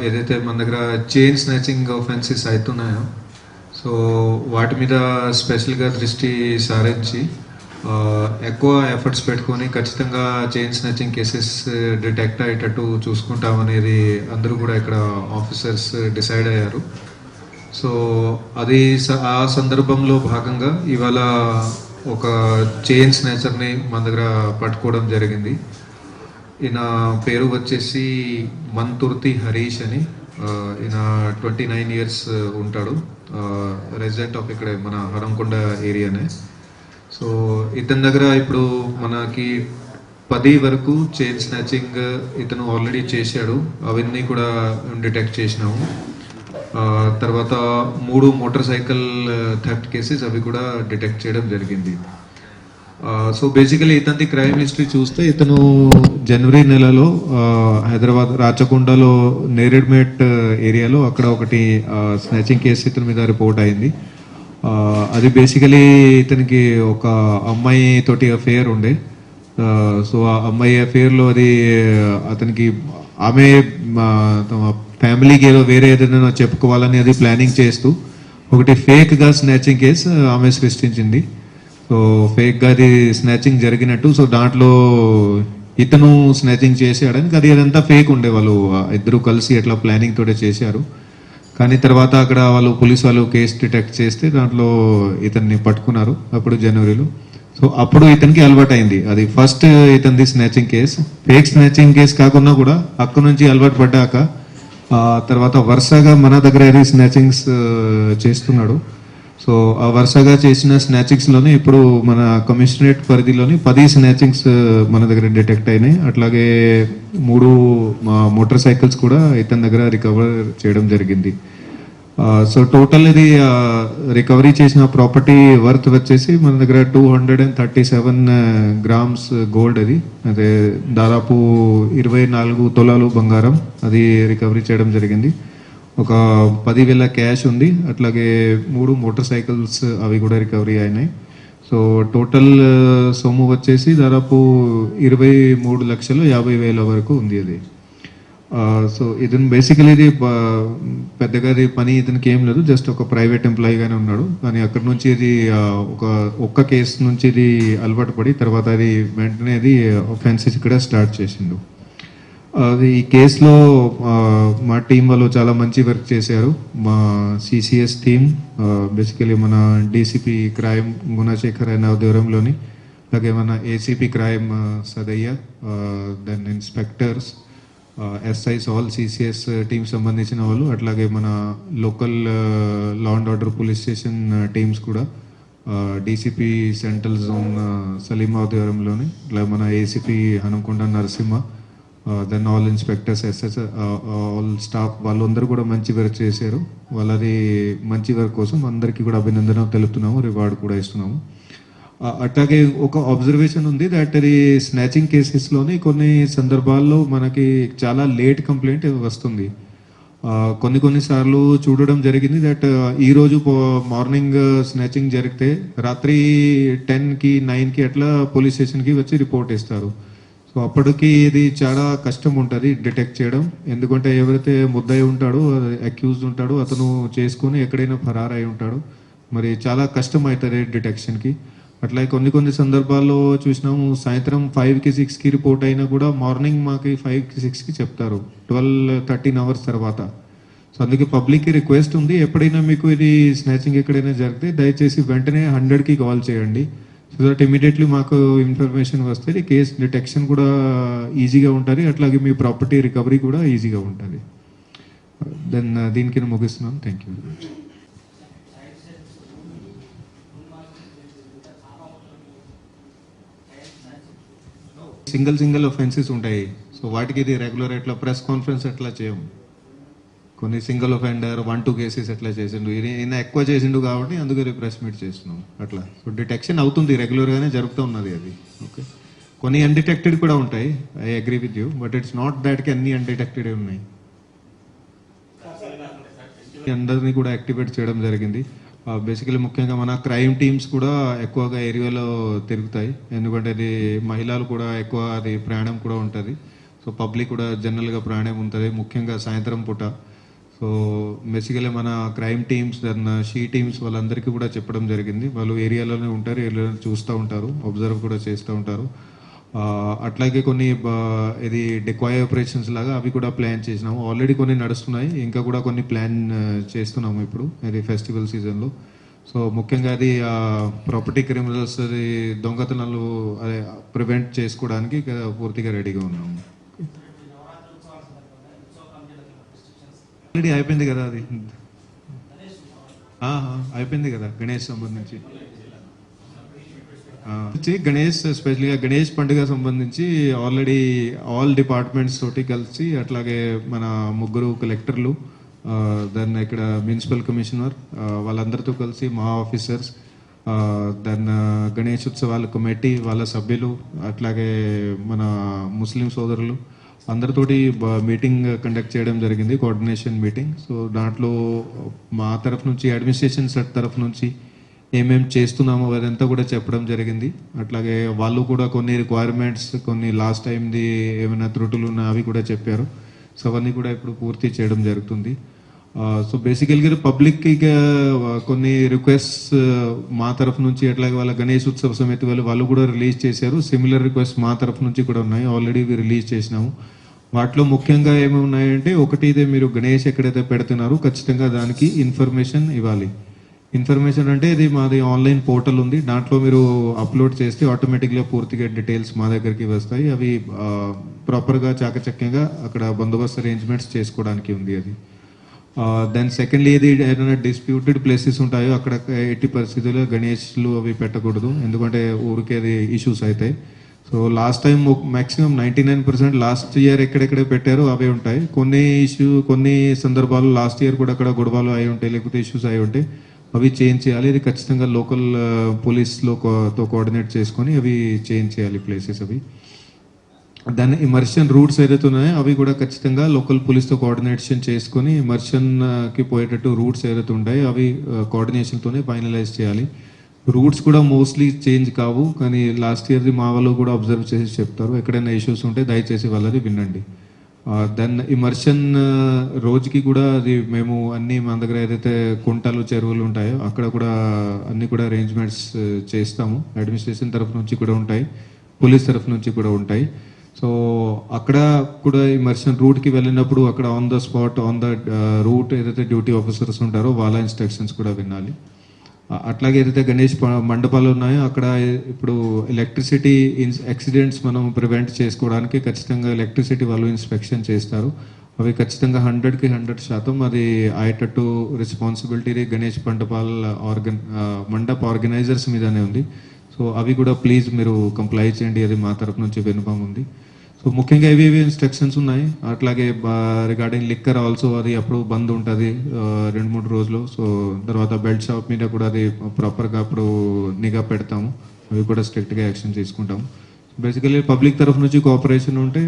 ఏదైతే మన దగ్గర చైన్ స్నాచింగ్ ఆఫెన్సెస్ అవుతున్నాయో సో వాటి మీద స్పెషల్గా దృష్టి సారించి ఎక్కువ ఎఫర్ట్స్ పెట్టుకొని ఖచ్చితంగా చైన్ స్నాచింగ్ కేసెస్ డిటెక్ట్ అయ్యేటట్టు చూసుకుంటామనేది అందరూ కూడా ఇక్కడ ఆఫీసర్స్ డిసైడ్ అయ్యారు. సో అది ఆ సందర్భంలో భాగంగా ఇవాళ ఒక చైన్ స్నాచర్ని మన దగ్గర పట్టుకోవడం జరిగింది. ఈయన పేరు వచ్చేసి మంతుర్తి హరీష్ అని. ఈయన 29 years ఉంటాడు, రెసిడెంట్ ఆఫ్ ఇక్కడే మన హరంకొండ ఏరియానే. సో ఇతని దగ్గర ఇప్పుడు మనకి 10 వరకు చైన్ స్నాచింగ్ ఇతను ఆల్రెడీ చేశాడు, అవన్నీ కూడా డిటెక్ట్ చేసినాము. తర్వాత 3 మోటార్ సైకిల్ థెఫ్ట్ కేసెస్ అవి కూడా డిటెక్ట్ చేయడం జరిగింది. సో బేసికలీ ఇతని క్రైమ్ హిస్టరీ చూస్తే ఇతను జనవరి నెలలో హైదరాబాద్ రాచకొండలో నేరేడ్మేట్ ఏరియాలో అక్కడ ఒకటి స్నాచింగ్ కేసు ఇతని మీద రిపోర్ట్ అయింది. అది బేసికలీ ఇతనికి ఒక అమ్మాయి తోటి అఫేర్ ఉండే. సో ఆ అమ్మాయి అఫేర్లో అది అతనికి ఆమె ఫ్యామిలీకి ఏదో వేరే ఏదైనా చెప్పుకోవాలని అది ప్లానింగ్ చేస్తూ ఒకటి ఫేక్గా స్నాచింగ్ కేసు ఆమె సృష్టించింది. సో ఫేక్గా అది స్నాచింగ్ జరిగినట్టు, సో దాంట్లో ఇతను స్నాచింగ్ చేసాడని అది అదంతా ఫేక్ ఉండే. వాళ్ళు ఇద్దరు కలిసి ఎట్లా ప్లానింగ్ తోటే చేశారు. కానీ తర్వాత అక్కడ వాళ్ళు పోలీస్ వాళ్ళు కేసు డిటెక్ట్ చేస్తే దాంట్లో ఇతన్ని పట్టుకున్నారు అప్పుడు జనవరిలో. సో అప్పుడు ఇతనికి అలవాటు అయింది. అది ఫస్ట్ ఇతనిది snatching case. Fake snatching case కాకుండా కూడా అక్కడ నుంచి అలవాటు పడ్డాక తర్వాత వరుసగా మన దగ్గర అది స్నాచింగ్స్ చేస్తున్నాడు. సో ఆ వరుసగా చేసిన స్నాచింగ్స్లోనే ఇప్పుడు మన కమిషనరేట్ పరిధిలోని 10 స్నాచింగ్స్ మన దగ్గర డిటెక్ట్ అయినాయి. అట్లాగే 3 మోటార్ సైకిల్స్ కూడా ఇతని దగ్గర రికవర్ చేయడం జరిగింది. సో టోటల్ ఇది రికవరీ చేసిన ప్రాపర్టీ వర్త్ వచ్చేసి మన దగ్గర 237 grams గోల్డ్, అది అదే దాదాపు 24 తులాలు బంగారం అది రికవరీ చేయడం జరిగింది. ఒక 10,000 క్యాష్ ఉంది, అట్లాగే 3 మోటార్ సైకిల్స్ అవి కూడా రికవరీ అయినాయి. సో టోటల్ సొమ్ము వచ్చేసి దాదాపు 23,50,000 వరకు ఉంది అది. సో ఇతను బేసికలీ ఇది పెద్దగా ఇది పని ఇతనికి ఏం లేదు, జస్ట్ ఒక ప్రైవేట్ ఎంప్లాయీగానే ఉన్నాడు. కానీ అక్కడ నుంచి ఇది ఒక్క కేసు నుంచి ఇది అలవాటు పడి తర్వాత అది వెంటనే అది ఒఫెన్సెస్ ఇక్కడ స్టార్ట్ చేసిండు. అది ఈ కేసులో మా టీం వాళ్ళు చాలా మంచి వర్క్ చేశారు. మా సిసిఎస్ టీమ్ బేసికలీ మన డీసీపీ క్రైమ్ గుణశేఖర్ అయిన దూరంలోని, అలాగే మన ACP crime Sadayya, then inspectors, SIs, all CCS team సంబంధించిన వాళ్ళు, అట్లాగే మన local law and order police station teams కూడా, డీసీపీ సెంట్రల్ జోన్ సలీమా దూరంలోని, అలాగే మన ACP Hanumakonda Narasimha, then all inspectors, SS, all staff వాళ్ళందరూ కూడా మంచి వర్క్ చేశారు. వాళ్ళది మంచి వర్క్ కోసం అందరికీ కూడా అభినందన తెలుపుతున్నాము, రివార్డు కూడా ఇస్తున్నాము. అట్లాగే ఒక అబ్జర్వేషన్ ఉంది దట్ అది స్నాచింగ్ కేసెస్లోని కొన్ని సందర్భాల్లో మనకి చాలా లేట్ కంప్లైంట్ వస్తుంది. కొన్నిసార్లు చూడడం జరిగింది దట్ ఈరోజు మార్నింగ్ స్నాచింగ్ జరిగితే రాత్రి 10కి 9కి అట్లా పోలీస్ స్టేషన్కి వచ్చి రిపోర్ట్ ఇస్తారు. సో అప్పటికి ఇది చాలా కష్టం ఉంటుంది డిటెక్ట్ చేయడం, ఎందుకంటే ఎవరైతే ముద్దాయి ఉంటాడో అక్యూజ్డ్ ఉంటాడో అతను చేసుకుని ఎక్కడైనా ఫరారై ఉంటాడు, మరి చాలా కష్టం అవుతుంది డిటెక్షన్కి. అట్లా కొన్ని సందర్భాల్లో చూసినాము సాయంత్రం 5కి 6కి రిపోర్ట్ అయినా కూడా మార్నింగ్ మాకు 5కి 6కి చెప్తారు, 12-13 hours తర్వాత. సో అందుకే పబ్లిక్కి రిక్వెస్ట్ ఉంది, ఎప్పుడైనా మీకు ఇది స్నాచింగ్ ఎక్కడైనా జరిగితే దయచేసి వెంటనే 100కి కాల్ చేయండి. సో దట్ ఇమీడియట్లీ మాకు ఇన్ఫర్మేషన్ వస్తే కేస్ డిటెక్షన్ కూడా ఈజీగా ఉంటుంది, అట్లాగే మీ ప్రాపర్టీ రికవరీ కూడా ఈజీగా ఉంటుంది. దెన్ దీనికి ముగిస్తున్నాను. Thank you very much. Single offences ఉంటాయి. సో వాటికి ఇది రెగ్యులర్ ఎట్లా ప్రెస్ కాన్ఫరెన్స్ ఎట్లా చేయం, కొన్ని సింగిల్ ఒఫెండర్ 1-2 కేసెస్ ఎట్లా చేసిండు, ఈయన ఎక్కువ చేసిండు కాబట్టి అందుకే ప్రెస్ మీట్ చేస్తున్నాం అట్లా. సో డిటెక్షన్ అవుతుంది, రెగ్యులర్గానే జరుగుతూ ఉన్నది అది. ఓకే, కొన్ని అన్డిటెక్టెడ్ కూడా ఉంటాయి, I agree with you, but it's not దాట్కి అన్ని అన్డిటెక్టెడ్ ఉన్నాయి. అందరినీ కూడా యాక్టివేట్ చేయడం జరిగింది. బేసికలీ ముఖ్యంగా మన క్రైమ్ టీమ్స్ కూడా ఎక్కువగా ఏరియాలో తిరుగుతాయి, ఎందుకంటే అది మహిళలు కూడా ఎక్కువ అది ప్రయాణం కూడా ఉంటుంది. సో పబ్లిక్ కూడా జనరల్గా ప్రాణం ఉంటుంది, ముఖ్యంగా సాయంత్రం పూట. సో బేసికలీ మన క్రైమ్ టీమ్స్ షీ టీమ్స్ వాళ్ళందరికీ కూడా చెప్పడం జరిగింది. వాళ్ళు ఏరియాలోనే ఉంటారు, ఏరియాలో చూస్తూ ఉంటారు, అబ్జర్వ్ కూడా చేస్తూ ఉంటారు. అట్లాగే కొన్ని ఇది డెకాయ్ ఆపరేషన్స్ లాగా అవి కూడా ప్లాన్ చేసినాము. ఆల్రెడీ కొన్ని నడుస్తున్నాయి, ఇంకా కూడా కొన్ని ప్లాన్ చేస్తున్నాము ఇప్పుడు ఇది ఫెస్టివల్ సీజన్లో. సో ముఖ్యంగా అది ప్రాపర్టీ క్రిమినల్స్ అది దొంగతనాలు అదే ప్రివెంట్ చేసుకోవడానికి పూర్తిగా రెడీగా ఉన్నాము. ఆల్రెడీ అయిపోయింది కదా అది, అయిపోయింది కదా గణేష్ సంబంధించి. గణేష్ స్పెషల్గా గణేష్ పండుగ సంబంధించి ఆల్రెడీ ఆల్ డిపార్ట్మెంట్స్ తోటి కలిసి అట్లాగే మన ముగ్గురు కలెక్టర్లు దాన్ని ఇక్కడ మున్సిపల్ కమిషనర్ వాళ్ళందరితో కలిసి మా ఆఫీసర్స్ దాన్ని గణేష్ ఉత్సవాల కమిటీ వాళ్ళ సభ్యులు అట్లాగే మన ముస్లిం సోదరులు అందరితోటి మీటింగ్ కండక్ట్ చేయడం జరిగింది, కోఆర్డినేషన్ మీటింగ్. సో దాంట్లో మా తరఫు నుంచి అడ్మినిస్ట్రేషన్ సెట్ తరఫు నుంచి ఏమేమి చేస్తున్నామో అదంతా కూడా చెప్పడం జరిగింది. అట్లాగే వాళ్ళు కూడా కొన్ని రిక్వైర్మెంట్స్ కొన్ని లాస్ట్ టైంది ఏమైనా త్రుటులు ఉన్నా అవి కూడా చెప్పారు. సో అవన్నీ కూడా ఇప్పుడు పూర్తి చేయడం జరుగుతుంది. సో బేసికల్గా పబ్లిక్కి కొన్ని రిక్వెస్ట్ మా తరఫు నుంచి అట్లాగే వాళ్ళ గణేష్ ఉత్సవ సమితి వాళ్ళు కూడా రిలీజ్ చేశారు. సిమిలర్ రిక్వెస్ట్ మా తరఫు నుంచి కూడా ఉన్నాయి, ఆల్రెడీ రిలీజ్ చేసినాము. వాటిలో ముఖ్యంగా ఏమి ఉన్నాయంటే ఒకటి ఇదే మీరు గణేష్ ఎక్కడైతే పెడుతున్నారో ఖచ్చితంగా దానికి ఇన్ఫర్మేషన్ ఇవ్వాలి. ఇన్ఫర్మేషన్ అంటే ఇది మాది ఆన్లైన్ పోర్టల్ ఉంది, దాంట్లో మీరు అప్లోడ్ చేస్తే ఆటోమేటిక్గా పూర్తిగా డీటెయిల్స్ మా దగ్గరికి వస్తాయి. అవి ప్రాపర్గా చాకచక్యంగా అక్కడ బందోబస్తు అరేంజ్మెంట్స్ చేసుకోవడానికి ఉంది అది. దెన్ సెకండ్లీ ఏది ఏదైనా డిస్ప్యూటెడ్ ప్లేసెస్ ఉంటాయో అక్కడ ఎట్టి పరిస్థితుల్లో గణేష్లు అవి పెట్టకూడదు, ఎందుకంటే ఊరికే అది ఇష్యూస్ అవుతాయి. So last time maximum 99% last year ఎక్కడెక్కడ పెట్టారో అవే ఉంటాయి. కొన్ని సందర్భాలు లాస్ట్ ఇయర్ కూడా అక్కడ గొడవలు అయి ఉంటాయి, లేకపోతే ఇష్యూస్ అయి ఉంటాయి, అవి చేంజ్ చేయాలి. ఇది ఖచ్చితంగా లోకల్ పోలీస్తో కోఆర్డినేట్ చేసుకొని అవి చేంజ్ చేయాలి ప్లేసెస్ అవి. దాన్ని ఇమర్షన్ రూట్స్ ఏదైతే ఉన్నాయో అవి కూడా ఖచ్చితంగా లోకల్ పోలీస్తో కోఆర్డినేషన్ చేసుకొని ఇమర్షన్కి పోయేటట్టు రూట్స్ ఏదైతే ఉంటాయో అవి కోఆర్డినేషన్తోనే ఫైనలైజ్ చేయాలి. రూట్స్ కూడా మోస్ట్లీ చేంజ్ కావు, కానీ లాస్ట్ ఇయర్ది మా వాళ్ళు కూడా అబ్జర్వ్ చేసి చెప్తారు. ఎక్కడైనా ఇష్యూస్ ఉంటే దయచేసి వాళ్ళది వినండి. దెన్ ఇమర్షన్ రోజుకి కూడా అది మేము అన్ని మన దగ్గర ఏదైతే కుంటలు చెరువులు ఉంటాయో అక్కడ కూడా అన్ని కూడా అరేంజ్మెంట్స్ చేస్తాము. అడ్మినిస్ట్రేషన్ తరఫు నుంచి కూడా ఉంటాయి, పోలీస్ తరఫు నుంచి కూడా ఉంటాయి. సో అక్కడ కూడా ఇమర్షన్ రూట్కి వెళ్ళినప్పుడు అక్కడ on the spot on the route ఏదైతే డ్యూటీ ఆఫీసర్స్ ఉంటారో వాళ్ళ ఇన్స్ట్రక్షన్స్ కూడా వినాలి. అట్లాగే ఏదైతే గణేష్ మండపాలు ఉన్నాయో అక్కడ ఇప్పుడు ఎలక్ట్రిసిటీ యాక్సిడెంట్స్ మనం ప్రివెంట్ చేసుకోవడానికి ఖచ్చితంగా ఎలక్ట్రిసిటీ వాళ్ళు ఇన్స్పెక్షన్ చేస్తారు. అవి ఖచ్చితంగా 100కి 100% అది అయ్యేటట్టు రెస్పాన్సిబిలిటీ గణేష్ మండప ఆర్గనైజర్స్ మీదనే ఉంది. సో అవి కూడా ప్లీజ్ మీరు కంప్లై చేయండి, అది మా తరపు నుంచి వినపం ఉంది. సో ముఖ్యంగా ఇవి ఇన్స్ట్రక్షన్స్ ఉన్నాయి. అట్లాగే రిగార్డింగ్ లిక్కర్ ఆల్సో అది అప్పుడు బంద్ ఉంటుంది 2-3 రోజులు. సో తర్వాత బెల్ట్ షాప్ మీద కూడా అది ప్రాపర్గా అప్పుడు నిఘా పెడతాము, అవి కూడా స్ట్రిక్ట్గా యాక్షన్ తీసుకుంటాము. బేసికలీ పబ్లిక్ తరఫు నుంచి కోఆపరేషన్ ఉంటే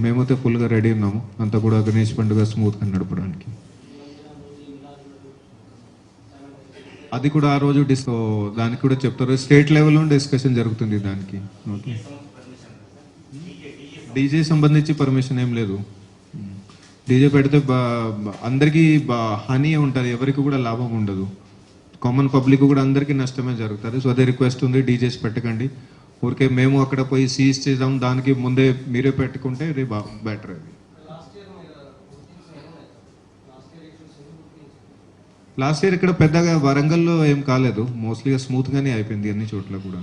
మేమైతే ఫుల్గా రెడీ ఉన్నాము, అంతా కూడా గణేష్ పండుగ స్మూత్గా నడపడానికి. అది కూడా ఆ రోజు దానికి కూడా చెప్తారు, స్టేట్ లెవెల్లో డిస్కషన్ జరుగుతుంది దానికి. ఓకే, డీజే సంబంధించి పర్మిషన్ ఏం లేదు. డీజే పెడితే అందరికీ హాని ఉంటుంది, ఎవరికి కూడా లాభం ఉండదు, కామన్ పబ్లిక్ కూడా అందరికీ నష్టమే జరుగుతుంది. సో అదే రిక్వెస్ట్ ఉంది, డీజేస్ పెట్టకండి. ఊరికే మేము అక్కడ పోయి సీజ్ చేద్దాం, దానికి ముందే మీరే పెట్టుకుంటే ఇది బెటర్. అది లాస్ట్ ఇయర్ ఇక్కడ పెద్దగా వరంగల్లో ఏం కాలేదు, మోస్ట్లీగా స్మూత్గానే అయిపోయింది అన్ని చోట్ల కూడా.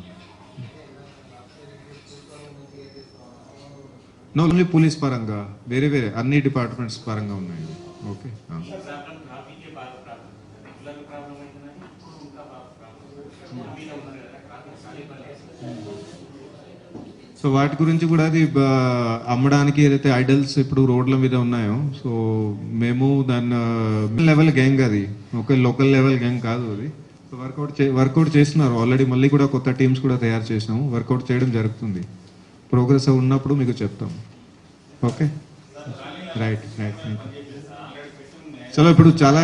ఓన్లీ పోలీస్ పరంగా వేరే అన్ని డిపార్ట్మెంట్స్ పరంగా ఉన్నాయి. ఓకే, సో వాటి గురించి కూడా అది అమ్మడానికి ఏదైతే ఐడల్స్ ఇప్పుడు రోడ్ల మీద ఉన్నాయో, సో మేము దాన్ని లెవెల్ గ్యాంగ్, అది ఒక లోకల్ లెవెల్ గ్యాంగ్ కాదు అది. సో వర్కౌట్ చేస్తున్నారు ఆల్రెడీ, మళ్ళీ కూడా కొత్త టీమ్స్ కూడా తయారు చేసినాము, వర్కౌట్ చేయడం జరుగుతుంది. ప్రోగ్రెస్ ఉన్నప్పుడు మీకు చెప్తాము. Okay, right. చలో ఇప్పుడు చాలా